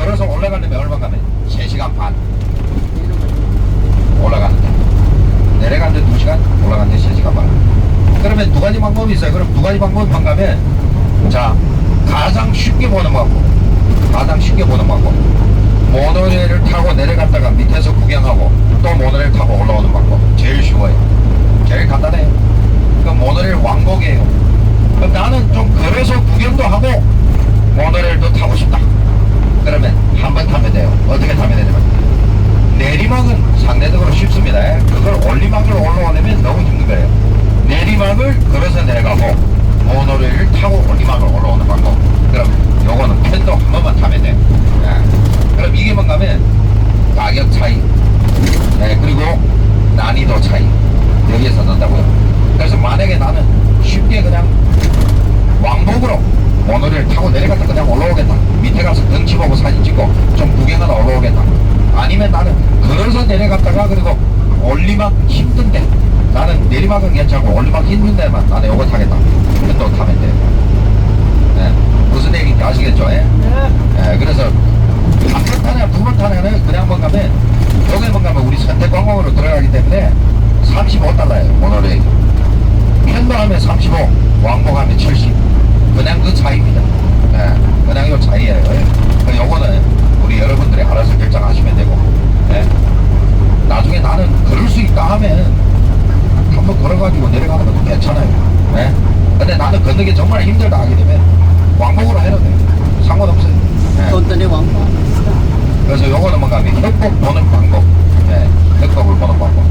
걸어서 올라가려면 얼마 가면 3시간 반 올라가는데, 내려가는데 2시간, 올라가는데 3시간 반. 그러면 두 가지 방법이 있어요. 그럼 두 가지 방법이 뭔가면, 자, 가장 쉽게 보는 방법, 모노레일을 타고 내려갔다가 밑에서 구경하고 또 모노레일 타고 올라오는 방법, 제일 쉬워요. 제일 간단해요. 그 모노레일 왕복이에요. 그럼 나는 좀 걸어서 구경도 하고 모노레일도 타고 싶다. 그러면 한 번 타면 돼요. 어떻게 타면 되냐면, 내리막은 상대적으로 쉽습니다. 그걸 올리막으로 올라오려면 너무 힘든 거예요. 내리막을 걸어서 내려가고 모노레일을 타고 올리막을 올라오는 방법. 그럼 요거는 편도 한 번만 타면 돼요. 그럼 이게 뭔가 하면 가격 차이, 그리고 난이도 차이, 여기에서 넣는다고요. 그래서 만약에 나는 쉽게 그냥 왕복으로 모노레일 타고 내려갔다 그냥 올라오겠다, 밑에 가서 덩치 보고 사진 찍고 좀 구경하다 올라오겠다, 아니면 나는 걸어서 내려갔다가 그리고 올리막 힘든데, 나는 내리막은 괜찮고 올리막 힘든데만 나는 요거 타겠다, 또 타면 돼요. 무슨 얘기인지 아시겠죠? 그래서 한 번 타냐 두 번 타냐는 그냥 뭔가 하면, 요게 뭔가 하면 우리 선택관광으로 들어가기 때문에 35달러예요 모노레일. 편도하면 35, 왕복하면 70. 그냥 그 차이입니다. 그냥 요 차이예요. 요거는 우리 여러분들이 알아서 결정하시면 되고, 나중에 나는 걸을 수 있다 하면 한번 걸어가지고 내려가는 것도 괜찮아요. 근데 나는 걷는 게 정말 힘들다 하게 되면 왕복으로 해도 돼요. 상관없어요. 돈 때문에 왕복. 그래서 요거는 뭔가 하면 협곡 보는 방법, 협곡을 보는 방법.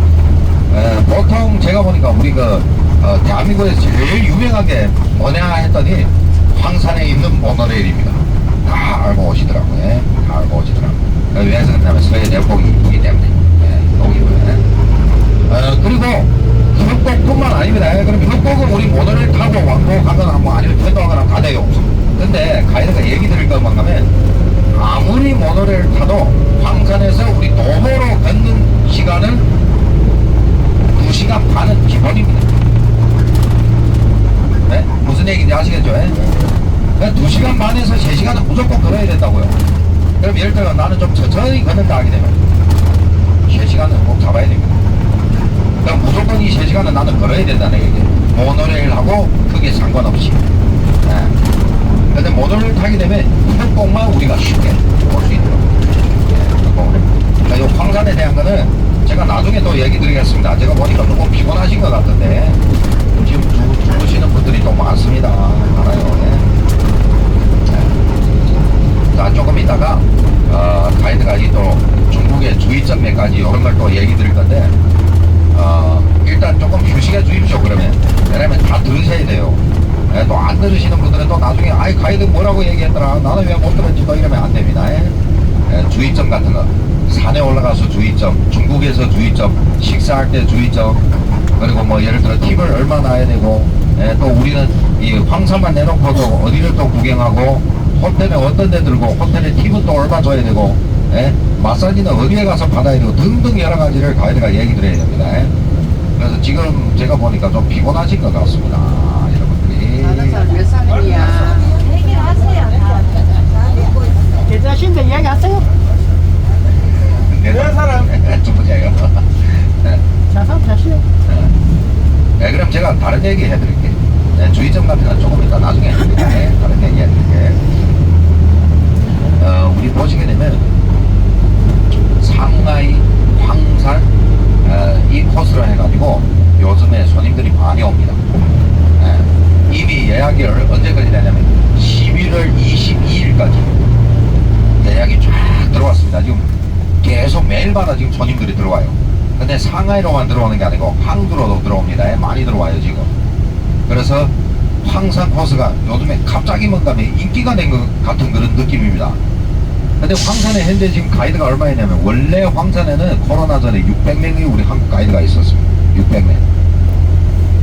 보통 제가 보니까 우리 대한민국에서 제일 유명한 게 뭐냐 했더니 황산에 있는 모노레일입니다. 다 알고 오시더라고요. 다 알고 오시더라고요. 왜 그러냐면 서해 대폭이 이기 때문에. 그리고 협곡뿐만 아닙니다. 그럼 협곡은 우리 모노레일 타고 왕복하거나 뭐 아니면 편도하거나 다 돼요. 근데 가이드가 얘기 드릴 것만 가면, 아무리 모노레일 타도 황산에서 우리 도보로 걷는 시간은 2시간 반은 기본입니다. 무슨 얘기인지 아시겠죠? 2시간 반에서 3시간은 무조건 걸어야 된다고요. 그럼 예를 들어 나는 좀 천천히 걷는다 하게 되면 3시간은 꼭 잡아야 됩니다. 그럼 무조건 이 3시간은 나는 걸어야 된다는 얘기예요. 모노레일하고 크게 상관없이. 근데 모노레일 타게 되면 협곡만 우리가 쉽게 볼 수 있도록. 이 황산에 대한 거는 제가 나중에 또 얘기 드리겠습니다. 제가 보니까 조금 피곤하신 것 같은데 지금 주무시는 분들이 또 많습니다. 알아요. 자, 조금 있다가 가이드가 또 중국의 주의점 몇 가지 이런 걸 또 얘기 드릴 건데, 일단 조금 휴식해 주십시오. 그러면 왜냐면 다 들으셔야 돼요. 또 안 들으시는 분들은 또 나중에 아이 가이드 뭐라고 얘기했더라, 나는 왜 못 들었지, 또 이러면 안 됩니다. 주의점 같은 거, 산에 올라가서 주의점, 중국에서 주의점, 식사할 때 주의점, 그리고 뭐 예를 들어 팁을 얼마 놔야 되고, 또 우리는 이 황산만 내놓고도 어디를 또 구경하고, 호텔에 어떤 데 들고 호텔에 팁은 또 얼마 줘야 되고, 마사지는 어디에 가서 받아야 되고 등등 여러 가지를 가이드가 얘기 드려야 됩니다. 그래서 지금 제가 보니까 좀 피곤하신 것 같습니다. 여러분들이. 다른 사람 몇 살이야? 얘기하세요. 계좌신데 이야기하세요. 몇 사람? 두 번째요. 자산 자신. 그럼 제가 다른 얘기 해드릴게요. 주의점 같은 건 조금 이따 나중에 해드릴게요. 다른 얘기 해드릴게요. 우리 보시게 되면 상하이, 황산, 이 코스로 해가지고 요즘에 손님들이 많이 옵니다. 이미 예약이 언제까지 되냐면 11월 22일까지 예약이 쫙 들어왔습니다. 지금 계속 매일마다 지금 손님들이 들어와요. 근데 상하이로만 들어오는 게 아니고 항구로도 들어옵니다. 많이 들어와요 지금. 그래서 황산 코스가 요즘에 갑자기 뭔가 인기가 된 것 같은 그런 느낌입니다. 근데 황산에 현재 지금 가이드가 얼마냐면, 원래 황산에는 코로나 전에 600명이 우리 한국 가이드가 있었습니다. 600명.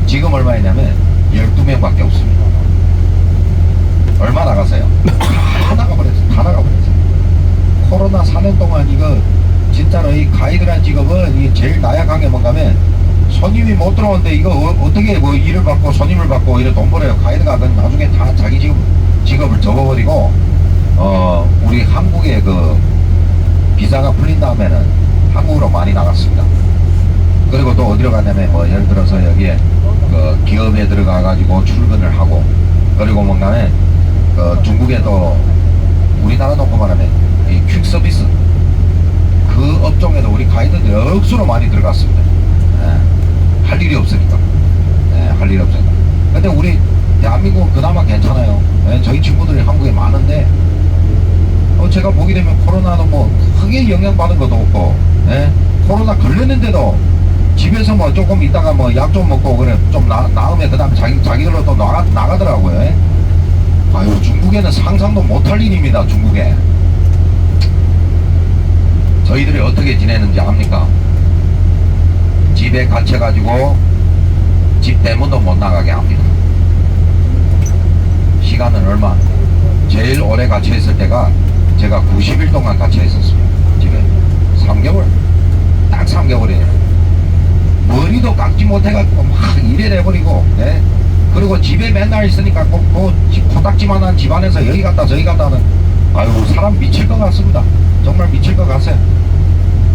지금 얼마냐면 12명밖에 없습니다. 얼마 나갔어요? 다 나가버렸어요. 다 나가버렸어요. 코로나 4년 동안 이거 진짜로 이 가이드란 직업은 이 제일 나약한 게 뭔가면, 손님이 못 들어오는데 이거 어떻게 뭐 일을 받고 손님을 받고 이래 돈 벌어요. 가이드가 나중에 다 자기 직업을 접어버리고 우리 한국의 그 비자가 풀린 다음에는 한국으로 많이 나갔습니다. 그리고 또 어디로 가냐면 뭐 예를 들어서 여기에 그 기업에 들어가 가지고 출근을 하고, 그리고 뭔가는 그 중국에도 우리나라 놓고 말하면 이 퀵 서비스 그 업종에도 우리 가이드들 억수로 많이 들어갔습니다. 예, 할 일이 없으니까. 예, 할 일이 없으니까. 근데 우리 대한민국은 그나마 괜찮아요. 예, 저희 친구들이 한국에 많은데 제가 보게 되면 코로나는 뭐 크게 영향받은 것도 없고, 예? 코로나 걸렸는데도 집에서 뭐 조금 있다가 뭐 약 좀 먹고 그래 좀 나으면 그 다음에 자기들로 또 나가더라고요. 예? 아유, 중국에는 상상도 못할 일입니다. 중국에 저희들이 어떻게 지내는지 압니까? 집에 갇혀가지고 집 대문도 못 나가게 합니다. 시간은 얼마? 제일 오래 갇혀 있을 때가 제가 90일 동안 갇혀 있었습니다. 집에 3개월, 딱 3개월이에요. 머리도 깎지 못해가지고 막 일에 내버리고, 네? 그리고 집에 맨날 있으니까 꼭 코딱지만한 집안에서 여기 갔다 저기 갔다 하는, 아유, 사람 미칠 것 같습니다. 정말 미칠 것 같아요.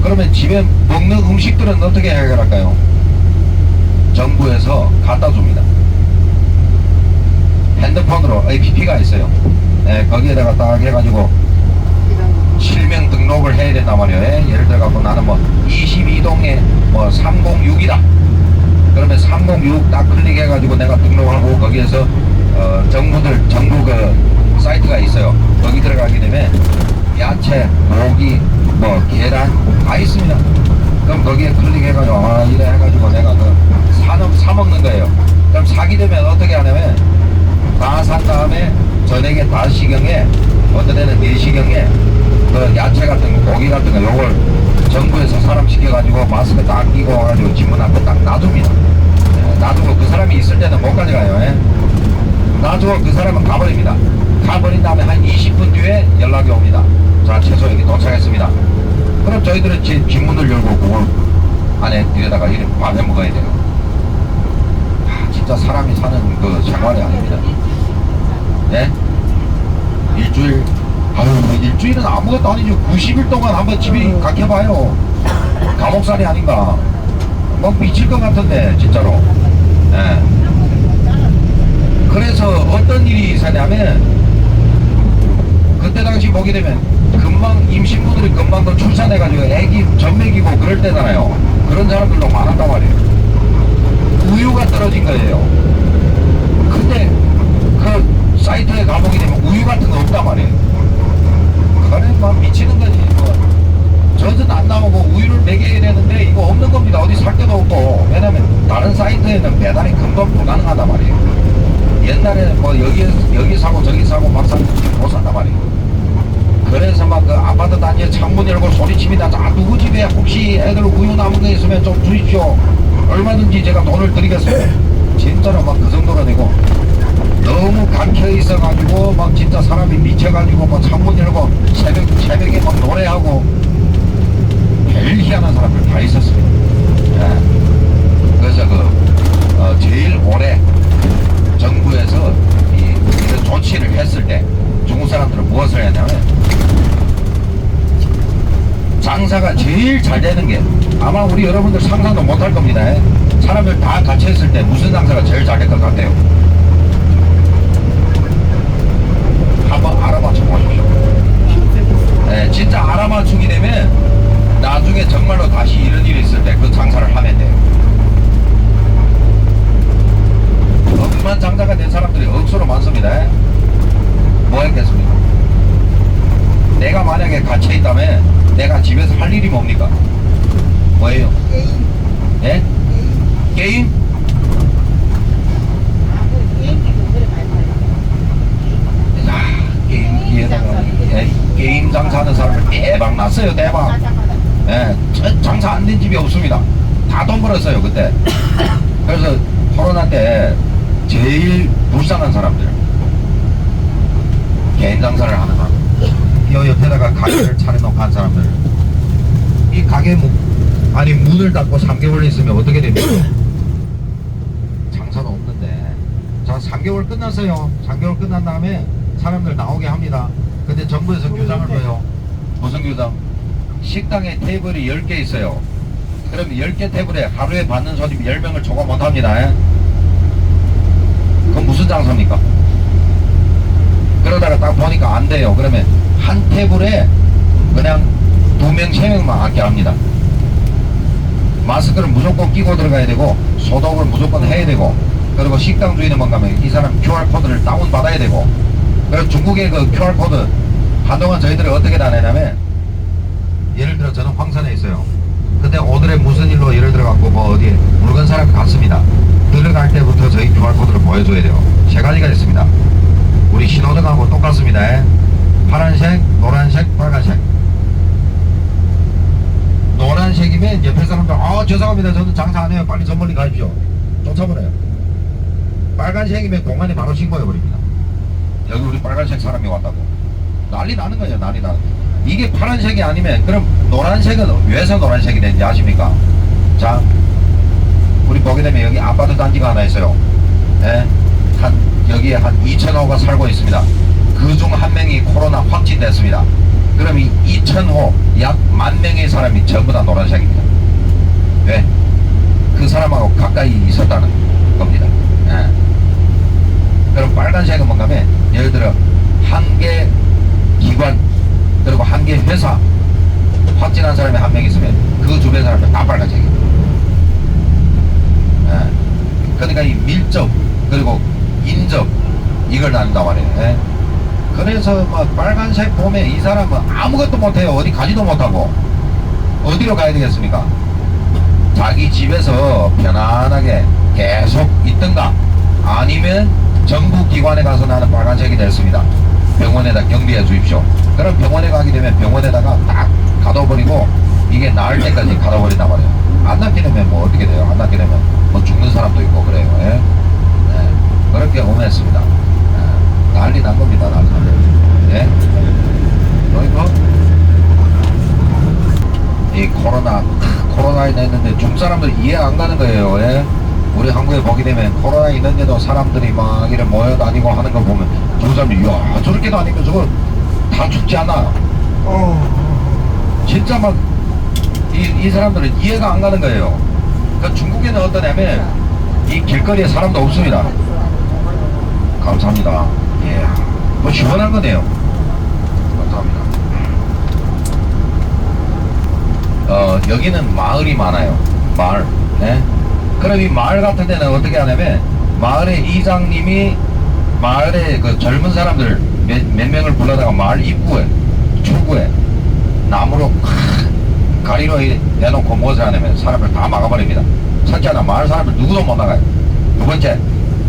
그러면 집에 먹는 음식들은 어떻게 해결할까요? 정부에서 갖다 줍니다. 핸드폰으로 APP가 있어요. 네, 거기에다가 딱 해가지고 실명 등록을 해야 된단 말이에요. 예를 들어갖고 나는 뭐 22동에 뭐 306이다. 그러면 306 딱 클릭해가지고 내가 등록하고 거기에서 정부 그 사이트가 있어요. 거기 들어가게 되면 야채, 고기, 뭐 계란 다 있습니다. 그럼 거기에 클릭해가지고 이래 해가지고 내가 사 먹는 거예요. 그럼 사게 되면 어떻게 하냐면 다 산 다음에 저녁에 5시경에 어떤 애는 4시경에 그 야채 같은 거, 고기 같은 거 요걸 정부에서 사람 시켜가지고 마스크 딱 끼고 와가지고 집문 앞에 딱 놔둡니다. 예, 놔두고 그 사람이 있을 때는 못 가져가요. 예? 놔두고 그 사람은 가버립니다. 가버린 다음에 한 20분 뒤에 연락이 옵니다. 자, 채소 여기 도착했습니다. 그럼 저희들은 집문을 열고 그걸 안에 뒤에다가 이렇게 밥해 먹어야 돼요. 진짜 사람이 사는 그 생활이 아닙니다. 예? 일주일, 일주일은 아무것도 아니죠. 90일 동안 한번 집에 각해봐요. 감옥살이 아닌가. 막 미칠 것 같은데, 진짜로. 예. 그래서 어떤 일이 있었냐면, 그때 당시 보게 되면, 금방, 임신부들이 금방 더 출산해가지고 애기 전맥이고 그럴 때잖아요. 그런 사람들도 많았단 말이에요. 우유가 떨어진 거예요. 근데, 그 사이트에 가보게 되면 우유 같은 거 없단 말이에요. 그래, 막 미치는 거지. 뭐. 젖은 안 나오고 우유를 먹여야 되는데 이거 없는 겁니다. 어디 살 데도 없고. 왜냐면 다른 사이트에는 배달이 금방 불가능하단 말이에요. 옛날에 뭐 여기 사고 저기 사고 막 사고 못 산단 말이에요. 그래서 막 그 아파트 단지에 창문 열고 소리칩니다. 자, 누구 집에 혹시 애들 우유 남은 거 있으면 좀 주십시오. 얼마든지 제가 돈을 드리겠습니다. 진짜로 막 그 정도가 되고 너무 갇혀 있어가지고 막 진짜 사람이 미쳐가지고 막 창문 열고 새벽에 막 노래하고 제일 희한한 사람들 다 있었습니다. 예. 그래서 제일 오래 정부에서 이런 조치를 했을 때 중국 사람들은 무엇을 했냐면 장사가 제일 잘 되는 게 아마 우리 여러분들 상상도 못할 겁니다. 사람들 다 갇혀 있을 때 무슨 장사가 제일 잘 될 것 같아요? 한번 알아맞혀 보십시오. 네, 진짜 알아맞추게 되면 나중에 정말로 다시 이런 일이 있을 때 그 장사를 하면 돼요. 억만 장사가 된 사람들이 억수로 많습니다. 뭐 했겠습니까? 내가 만약에 갇혀 있다면 내가 집에서 할 일이 뭡니까? 뭐예요? 게임. 예? 게임? 게임 장사하는 사람들 대박 났어요. 대박. 예, 장사 안 된 집이 없습니다. 다 돈 벌었어요 그때. 그래서 코로나 때 제일 불쌍한 사람들 개인 장사를 하는 사람, 요 옆에다가 가게를 차려놓고 한 사람들, 이 가게 문을 닫고 3개월 있으면 어떻게 됩니까? 장사도 없는데. 자, 3개월 끝났어요. 3개월 끝난 다음에 사람들 나오게 합니다. 근데 정부에서 규정을 줘요. 무슨 규정? 식당에 테이블이 10개 있어요. 그럼 10개 테이블에 하루에 받는 손님 10명을 초과 못합니다. 그건 무슨 장사입니까? 그러다가 딱 보니까 안 돼요. 그러면 한 테이블에 그냥 2명, 3명만 앉게 합니다. 마스크를 무조건 끼고 들어가야 되고, 소독을 무조건 해야 되고, 그리고 식당 주인은 뭔가 하면 이 사람 QR코드를 다운받아야 되고, 그리고 중국의 그 QR코드, 한동안 저희들이 어떻게 다니냐면, 예를 들어 저는 황산에 있어요. 근데 오늘의 무슨 일로 예를 들어 갖고 뭐 어디에 물건 사람이 갔습니다. 들어갈 때부터 저희 QR코드를 보여줘야 돼요. 3가지가 있습니다. 우리 신호등하고 똑같습니다. 파란색, 노란색, 빨간색. 노란색이면 옆에 사람들 죄송합니다. 저는 장사 안 해요. 빨리 저 멀리 가십시오. 쫓아버려요. 빨간색이면 공안에 바로 신고해버립니다. 여기 우리 빨간색 사람이 왔다고. 난리 나는 거예요. 난리 나는 거예요. 이게 파란색이 아니면 그럼 노란색은 왜서 노란색이 되는지 아십니까? 자, 우리 보게 되면 여기 아파트 단지가 하나 있어요. 예? 여기에 한 2,000호가 살고 있습니다. 그 중 한 명이 코로나 확진됐습니다. 그럼 이 2,000호 약 10,000명의 사람이 전부 다 노란색입니다. 왜? 그 사람하고 가까이 있었다는 겁니다. 예. 그럼 빨간색은 뭔가 하면 예를 들어 한 개 기관 그리고 한 개 회사 확진한 사람이 한 명 있으면 그 주변 사람들 다 빨간색입니다. 예. 그러니까 이 밀접 그리고 인접 이걸 나눈단 말이에요. 예. 그래서 막 빨간색 보면 이 사람은 아무것도 못해요. 어디 가지도 못하고 어디로 가야 되겠습니까? 자기 집에서 편안하게 계속 있든가 아니면 정부 기관에 가서 나는 빨간색이 됐습니다. 병원에다 격리해 주십시오. 그럼 병원에 가게 되면 병원에다가 딱 가둬버리고 이게 나을 때까지 가둬버린단 말이에요. 안 낫게 되면 뭐 어떻게 돼요? 안 낫게 되면 뭐 죽는 사람도 있고 그래요. 예? 예. 그렇게 오해했습니다. 예. 난리 난 겁니다. 난리 난 겁니다. 예? 그러니까 이 코로나에 있는데 중국 사람들 이해 안 가는 거예요. 예? 우리 한국에 보게 되면 코로나 있는데도 사람들이 막 이래 모여 다니고 하는 거 보면 중국 사람들이 야 저렇게 다니면 저거 다 죽지 않아. 진짜 막 이 사람들은 이해가 안 가는 거예요. 그 중국에는 어떠냐면 이 길거리에 사람도 없습니다. 감사합니다. 예, 뭐 시원한 거네요. 감사합니다. 여기는 마을이 많아요. 마을. 예? 그럼 이 마을 같은 데는 어떻게 하냐면 마을의 이장님이 마을의 그 젊은 사람들 몇 명을 불러다가 마을 입구에 출구에 나무로 가리로 내놓고 무엇을 하냐면 사람을 다 막아버립니다. 첫째 하나 마을 사람들 누구도 못 나가요. 두 번째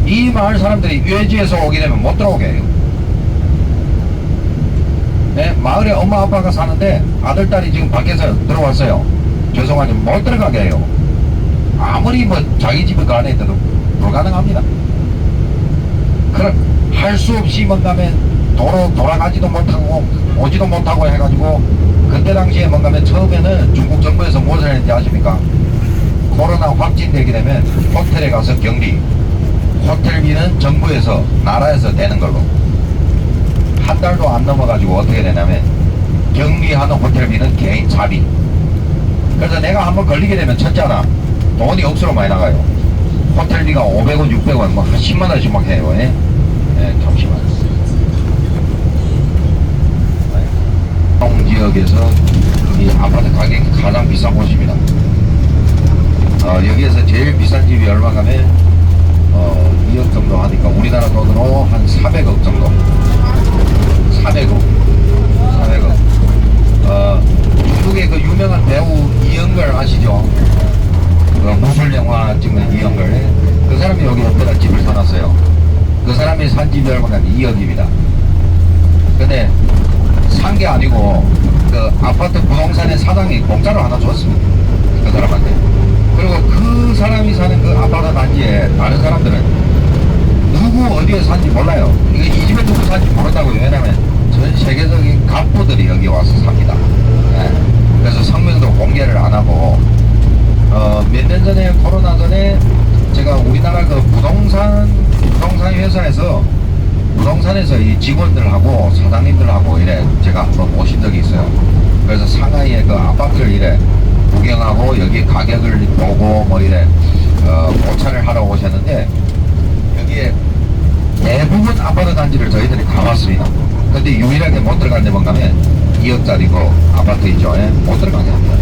이 마을 사람들이 외지에서 오게 되면 못 들어오게 해요. 네, 마을에 엄마 아빠가 사는데 아들 딸이 지금 밖에서 들어왔어요. 죄송하지만 못 들어가게 해요. 아무리 뭐 자기 집에 그 안에 있어도 불가능합니다. 그럼 할 수 없이 뭔가면 돌아가지도 못하고 오지도 못하고 해가지고 그때 당시에 뭔가면 처음에는 중국 정부에서 무엇을 했는지 아십니까? 코로나 확진되게 되면 호텔에 가서 격리, 호텔비는 정부에서 나라에서 내는 걸로 한 달도 안 넘어가지고 어떻게 되냐면 격리하는 호텔비는 개인 자비. 그래서 내가 한번 걸리게 되면 첫째 하나 돈이 억수로 많이 나가요. 호텔비가 500원, 600원, 뭐 한 10만 원씩 막 해요. 예? 예, 잠시만요. 지역에서 이 아파트 가격이 가장 비싼 곳입니다. 여기에서 제일 비싼 집이 얼마가 하면 2억 정도 하니까 우리나라 돈으로 한 400억 정도. 400억. 중국의 그 유명한 배우 이영걸 아시죠? 그 무술 영화 찍는 이영걸. 그 사람이 여기 옆에다 집을 사놨어요. 그 사람이 산 집이 얼마가 2억입니다. 근데 산 게 아니고 그 아파트 부동산의 사장이 공짜로 하나 줬습니다. 그 사람한테. 그리고 그 사람이 사는 그 아파트 단지에 다른 사람들은 누구 어디에 산지 몰라요. 이 집에 누구 산지 모른다고요. 왜냐면 전 세계적인 갑부들이 여기 와서 삽니다. 네. 그래서 성명도 공개를 안 하고 몇 년 전에 코로나 전에 제가 우리나라 그 부동산 회사에서 부동산에서 이 직원들하고 사장님들하고 이래 제가 한번 모신 적이 있어요. 그래서 상하이의 그 아파트를 이래 구경하고 여기 가격을 보고 뭐 이래 고찰을 하러 오셨는데 여기에 대부분 아파트 단지를 저희들이 가봤습니다. 근데 유일하게 못 들어간 데 뭔가 하면 2억짜리 그 아파트 있죠. 예? 못 들어가게 합니다.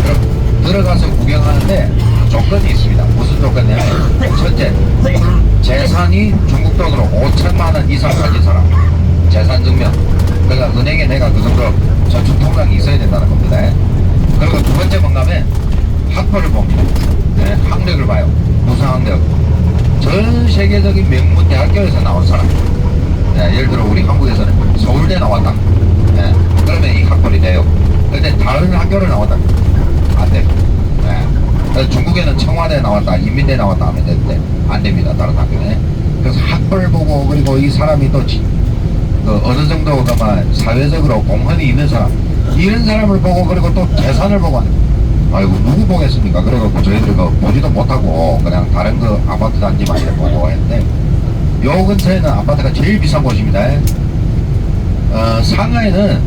그럼 들어가서 구경하는데 조건이 있습니다. 무슨 조건이냐면 첫째, 재산이 중국 돈으로 5천만 원 이상 가진 사람, 재산 증명. 그러니까 은행에 내가 그 정도 저축 통장이 있어야 된다는 겁니다. 예? 그리고 두 번째 뭔가 하면 학벌을 봅니다. 네, 학력을 봐요. 무슨 학력? 전 세계적인 명문 대학교에서 나온 사람. 네, 예를 들어 우리 한국에서는 서울대 나왔다. 네, 그러면 이 학벌이 돼요. 근데 다른 학교를 나왔다. 안 돼요. 네. 그래서 중국에는 청와대 나왔다, 인민대 나왔다 하면 되는데 안 됩니다. 다른 학교에. 그래서 학벌 보고 그리고 이 사람이 또 어느 정도 그만 사회적으로 공헌이 있는 사람, 이런 사람을 보고 그리고 또 재산을 보고 하는 거예요. 아이고 누구 보겠습니까? 그래갖고 저희들이 보지도 못하고 그냥 다른 그 아파트 단지만 이렇게 보고 했는데 요 근처에는 아파트가 제일 비싼 곳입니다. 상하이는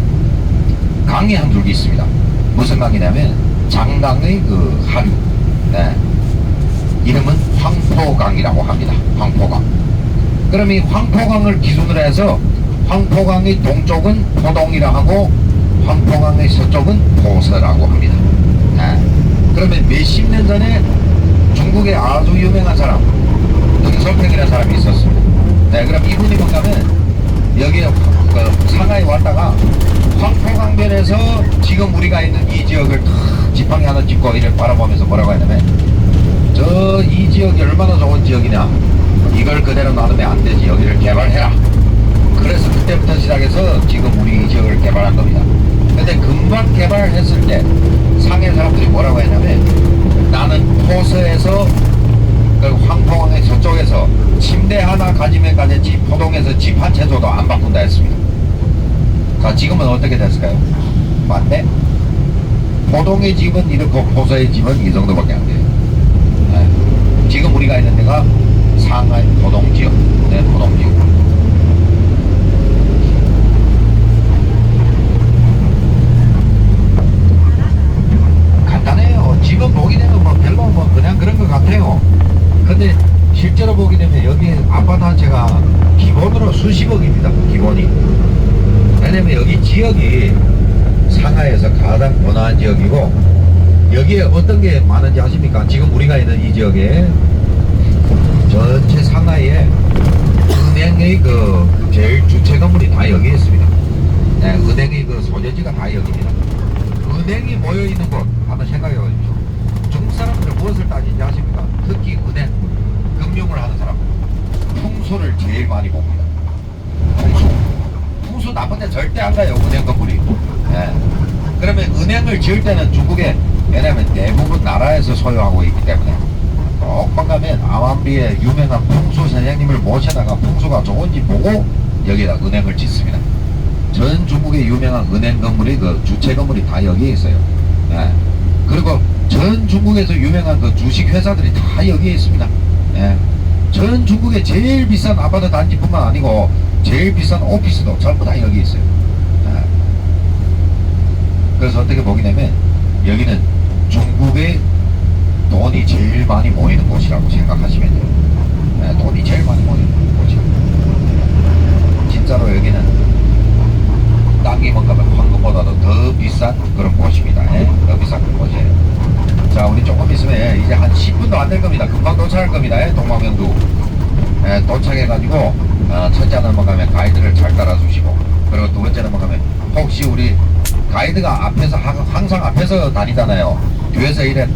강이 한 줄기 있습니다. 무슨 강이냐면 장강의 그 하류. 네. 이름은 황포강이라고 합니다. 황포강. 그럼 이 황포강을 기준으로 해서 황포강의 동쪽은 포동이라 하고 황포강의 서쪽은 포서라고 합니다. 네. 그러면 몇십 년 전에 중국의 아주 유명한 사람 등소평이라는 사람이 있었습니다. 네, 그럼 이분이 뭔가면 여기에 그 상하이 왔다가 황포강변에서 지금 우리가 있는 이 지역을 탁 지팡이 하나 짚고 이를 바라보면서 뭐라고 했냐면 저 이 지역이 얼마나 좋은 지역이냐, 이걸 그대로 놔두면 안 되지, 여기를 개발해라. 그래서 그때부터 시작해서 지금 우리 이 지역을 개발한 겁니다. 근데 금방 개발했을 때 상해 사람들이 뭐라고 했냐면 나는 포서에서 그 황포강의 저쪽에서 침대 하나 가지면 가졌지 포동에서 집 한 채 줘도 안 바꾼다 했습니다. 자, 지금은 어떻게 됐을까요? 맞네? 포동의 집은 이렇고 포서의 집은 이 정도밖에 안 돼요. 네. 지금 우리가 있는 데가 상하이 포동 지역. 네, 포동 지역. 간단해요. 지금 보게 되면 뭐 별로 뭐 그냥 그런 것 같아요. 근데 실제로 보게 되면 여기 아파트 한 채가 기본으로 수십억입니다. 기본이. 왜냐면 여기 지역이 상하이에서 가장 번화한 지역이고 여기에 어떤 게 많은지 아십니까? 지금 우리가 있는 이 지역에 전체 상하이에 은행의 그 제일 주체 건물이 다 여기 있습니다. 네, 은행의 그 소재지가 다 여기입니다. 은행이 모여 있는 곳 한번 생각해 보십시오. 중국 사람들은 무엇을 따지는지 아십니까? 특히 은행, 금융을 하는 사람, 풍수를 제일 많이 봅니다. 풍수 나쁜 데 절대 안 가요, 은행 건물이. 네. 그러면 은행을 지을 때는 중국에, 왜냐면 대부분 나라에서 소유하고 있기 때문에 꼭만 가면 아완비의 유명한 풍수 선생님을 모셔다가 풍수가 좋은지 보고 여기다 은행을 짓습니다. 전 중국의 유명한 은행 건물이 그 주체 건물이 다 여기에 있어요. 네. 그리고 전 중국에서 유명한 그 주식 회사들이 다 여기에 있습니다. 네. 전 중국의 제일 비싼 아파트 단지뿐만 아니고 제일 비싼 오피스도 전부 다 여기 있어요. 네. 그래서 어떻게 보게 되면 여기는 중국의 돈이 제일 많이 모이는 곳이라고 생각하시면 돼요. 네, 돈이 제일 많이 모이는 곳이에요. 진짜로 여기는 땅이 뭔가 황금보다도 더 비싼 그런 곳입니다. 예? 더 비싼 그런 곳이에요. 자, 우리 조금 있으면 이제 한 10분도 안 될 겁니다. 금방 도착할 겁니다. 예? 동방명도. 예, 도착해가지고 첫째는 뭐가면 가이드를 잘 따라주시고, 그리고 두 번째는 뭐가면 혹시 우리 가이드가 앞에서 항상 앞에서 다니잖아요. 뒤에서 이래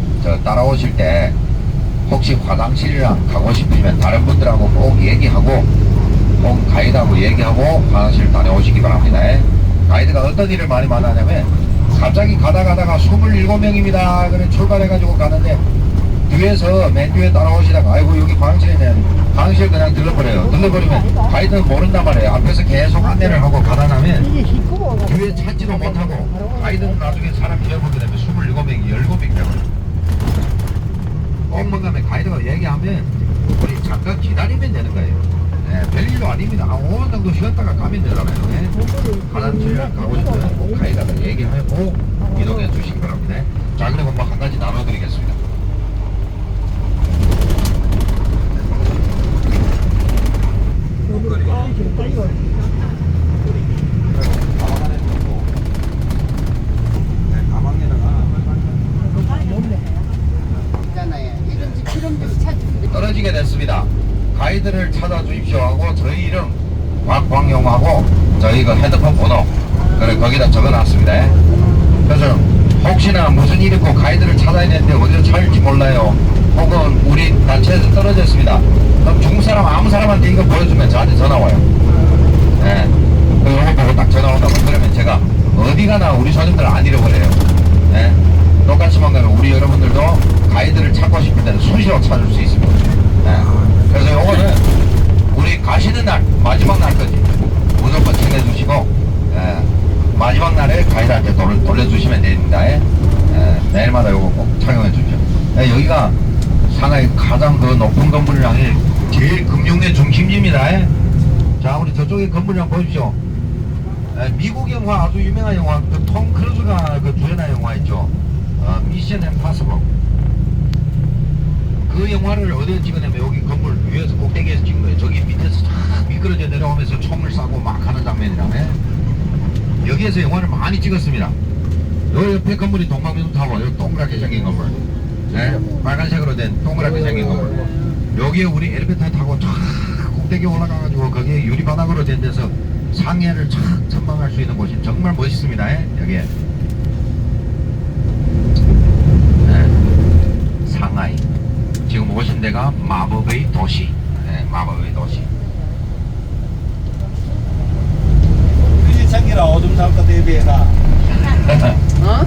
따라오실 때 혹시 화장실이랑 가고 싶으시면 다른 분들하고 꼭 얘기하고 꼭 가이드하고 얘기하고 화장실 다녀오시기 바랍니다. 예? 가이드가 어떤 일을 많이 하냐면 갑자기 가다가 27명입니다. 그래 출발해가지고 가는데 뒤에서 맨 뒤에 따라오시다가 아이고 여기 화장실이네, 화장실 그냥 들러버려요. 들러버리면 가이드는 모른단 말이에요. 앞에서 계속 안내를 하고 가다 나면 뒤에 찾지도 못하고 가이드는 나중에 사람 기어보게 되면 27명이 17명이 되거든요. 꼭만 가면 가이드가 얘기하면 우리 잠깐 기다리면 되는 거예요. 네, 별일도 아닙니다. 5분 정도 쉬었다가 가면 되잖아요. 네. 가단지를 가고 싶으면 가이드가 얘기하고 이동해 주시기 바랍니다. 자, 그리고 뭐 한 가지 나눠드리겠습니다. 있잖아요. 이런지 필요한지 찾으면 떨어지게 됐습니다. 가이드를 찾아주십시오 하고 저희 이름 곽광용하고 저희 그 핸드폰 번호 그래 거기다 적어놨습니다. 그래서 혹시나 무슨 일 있고 가이드를 찾아야 되는데 어디서 찾을지 몰라요. 혹은 우리 단체에서 떨어졌습니다. 그럼 중국 사람 아무 사람한테 이거 보여주면 저한테 전화 와요. 예. 이거 보고 딱 전화 온다고 그러면 제가 어디 가나 우리 손님들 안 잃어버려요. 예. 똑같이만 가면 우리 여러분들도 가이드를 찾고 싶을 때는 수시로 찾을 수 있습니다. 예. 그래서 요거는 우리 가시는 날 마지막 날까지 무조건 챙겨주시고 마지막 날에 가이드한테 돌려주시면 됩니다. 내일마다 요거 꼭 착용해 주십시오. 여기가 상하이 가장 그 높은 건물량이 제일 금융의 중심지입니다. 자, 우리 저쪽에 건물량 보십시오. 미국 영화 아주 유명한 영화 그 톰 크루즈가 그 주연한 영화 있죠. 미션 엠파서블. 그 영화를 어디에 찍었냐면 여기 건물 위에서 꼭대기에서 찍은 거예요. 저기 밑에서 쫙 미끄러져 내려오면서 총을 쏴고 막 하는 장면이라며. 여기에서 영화를 많이 찍었습니다. 요 옆에 건물이 동방명타워, 요 동그랗게 생긴 건물. 네, 빨간색으로 된 동그랗게 생긴 건물. 여기에 우리 엘리베이터 타고 쫙 꼭대기 올라가가지고 거기에 유리바닥으로 된 데서 상해를 쫙 탐방할 수 있는 곳이 정말 멋있습니다. 여기에. 네, 상하이. 지금 오신 데가 마법의 도시. 네, 마법의 도시. 이 창기라 오줌 살 것 대비해서 어?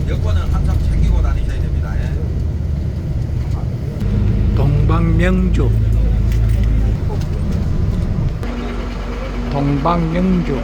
여권은 항상 챙기고 다니셔야 됩니다. 동방명주 동방명주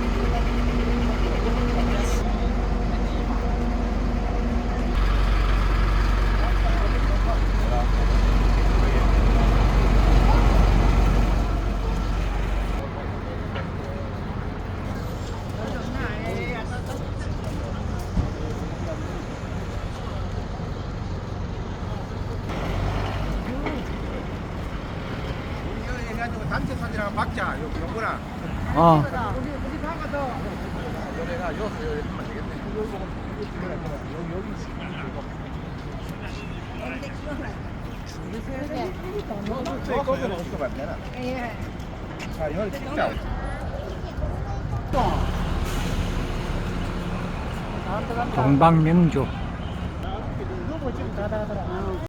해가지고 단체 사진이랑 박자 요거랑 어 요래가 요 하면 되겠네. 저 거기는 없어 안 되나? 자, 열 찍자. 동방명주